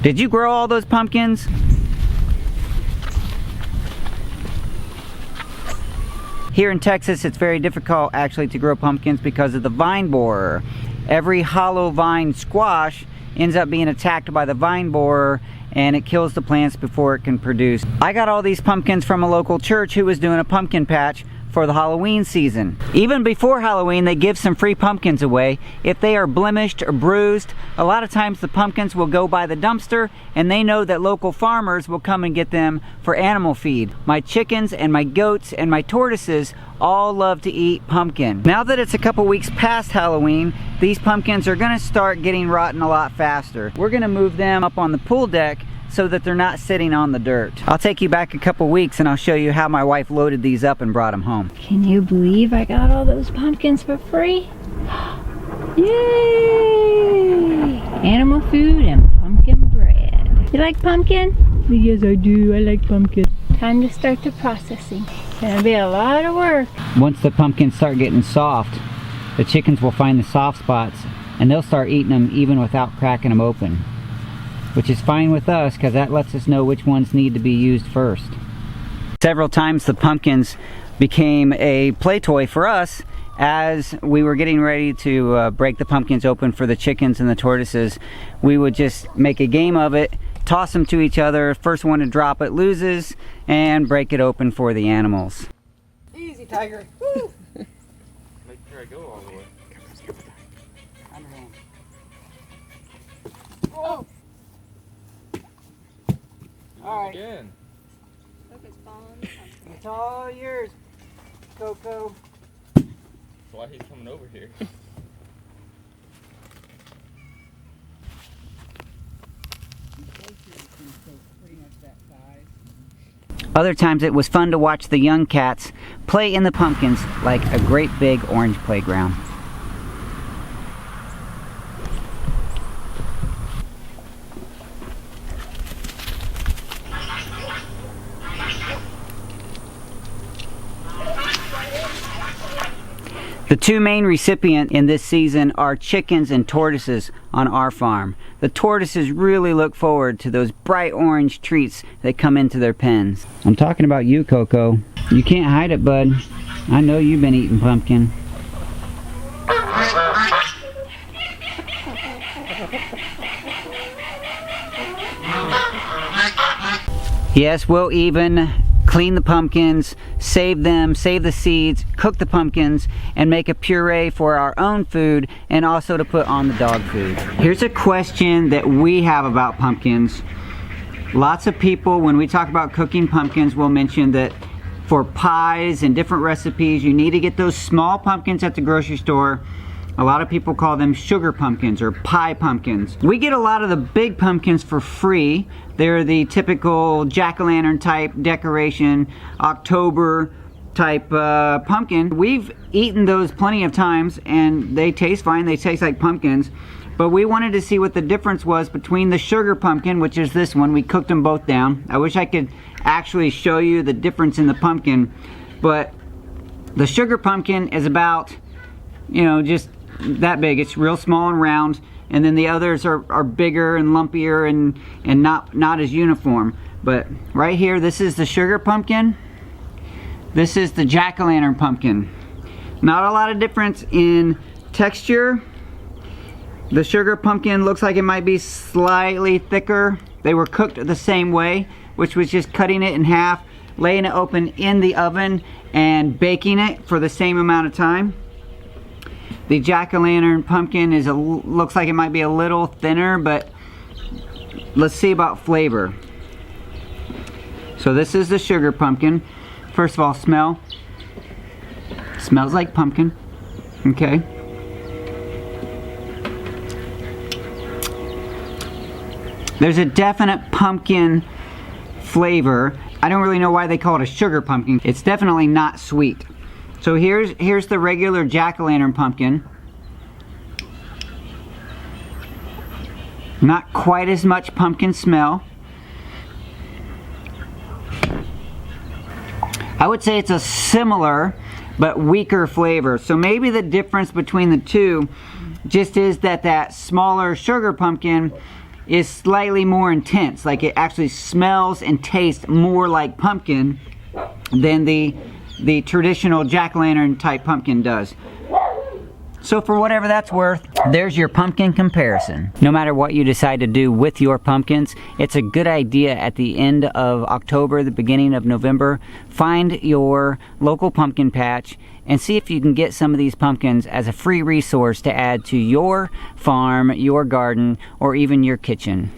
Did you grow all those pumpkins? Here in Texas, it's very difficult actually to grow pumpkins because of the vine borer. Every hollow vine squash ends up being attacked by the vine borer, and it kills the plants before it can produce. I got all these pumpkins from a local church who was doing a pumpkin patch for the Halloween season. Even before Halloween, they give some free pumpkins away. If they are blemished or bruised, a lot of times the pumpkins will go by the dumpster, and they know that local farmers will come and get them for animal feed. My chickens and my goats and my tortoises all love to eat pumpkin. Now that it's a couple weeks past Halloween, these pumpkins are gonna start getting rotten a lot faster. We're gonna move them up on the pool deck so that they're not sitting on the dirt. I'll take you back a couple weeks and I'll show you how my wife loaded these up and brought them home. Can you believe I got all those pumpkins for free? Yay! Animal food and pumpkin bread. You like pumpkin? Yes, I do. I like pumpkin. Time to start the processing. It's gonna be a lot of work. Once the pumpkins start getting soft, the chickens will find the soft spots and they'll start eating them even without cracking them open, which is fine with us because that lets us know which ones need to be used first. Several times the pumpkins became a play toy for us as we were getting ready to break the pumpkins open for the chickens and the tortoises. We would just make a game of it, toss them to each other. First one to drop it loses, and break it open for the animals. Easy, Tiger. Woo. Make sure I go all the way. Underhand. Oh. All right. Again. Look, it's falling. It's all yours, Coco. That's why he's coming over here. Other times it was fun to watch the young cats play in the pumpkins like a great big orange playground. The two main recipients in this season are chickens and tortoises on our farm. The tortoises really look forward to those bright orange treats that come into their pens. I'm talking about you, Coco. You can't hide it, bud. I know you've been eating pumpkin. Yes, we'll even clean the pumpkins, save them, save the seeds, cook the pumpkins, and make a puree for our own food and also to put on the dog food. Here's a question that we have about pumpkins. Lots of people, when we talk about cooking pumpkins, will mention that for pies and different recipes, you need to get those small pumpkins at the grocery store. A lot of people call them sugar pumpkins or pie pumpkins. We get a lot of the big pumpkins for free. They're the typical jack-o'-lantern type decoration, October type pumpkin. We've eaten those plenty of times and they taste fine. They taste like pumpkins. But we wanted to see what the difference was between the sugar pumpkin, which is this one. We cooked them both down. I wish I could actually show you the difference in the pumpkin. But the sugar pumpkin is about, you know, just that big. It's real small and round, and then the others are bigger and lumpier and not as uniform. But right here, this is the sugar pumpkin. This is the jack-o'-lantern pumpkin. Not a lot of difference in texture. The sugar pumpkin looks like it might be slightly thicker. They were cooked the same way, which was just cutting it in half, laying it open in the oven and baking it for the same amount of time. The jack-o'-lantern pumpkin looks like it might be a little thinner, but let's see about flavor. So this is the sugar pumpkin. First of all, smell. Smells like pumpkin. Okay. There's a definite pumpkin flavor. I don't really know why they call it a sugar pumpkin. It's definitely not sweet. So here's the regular jack-o'-lantern pumpkin. Not quite as much pumpkin smell. I would say it's a similar but weaker flavor. So maybe the difference between the two just is that smaller sugar pumpkin is slightly more intense. Like it actually smells and tastes more like pumpkin than the traditional jack-o'-lantern type pumpkin does. So for whatever that's worth, there's your pumpkin comparison. No matter what you decide to do with your pumpkins, it's a good idea at the end of October, the beginning of November, find your local pumpkin patch and see if you can get some of these pumpkins as a free resource to add to your farm, your garden, or even your kitchen.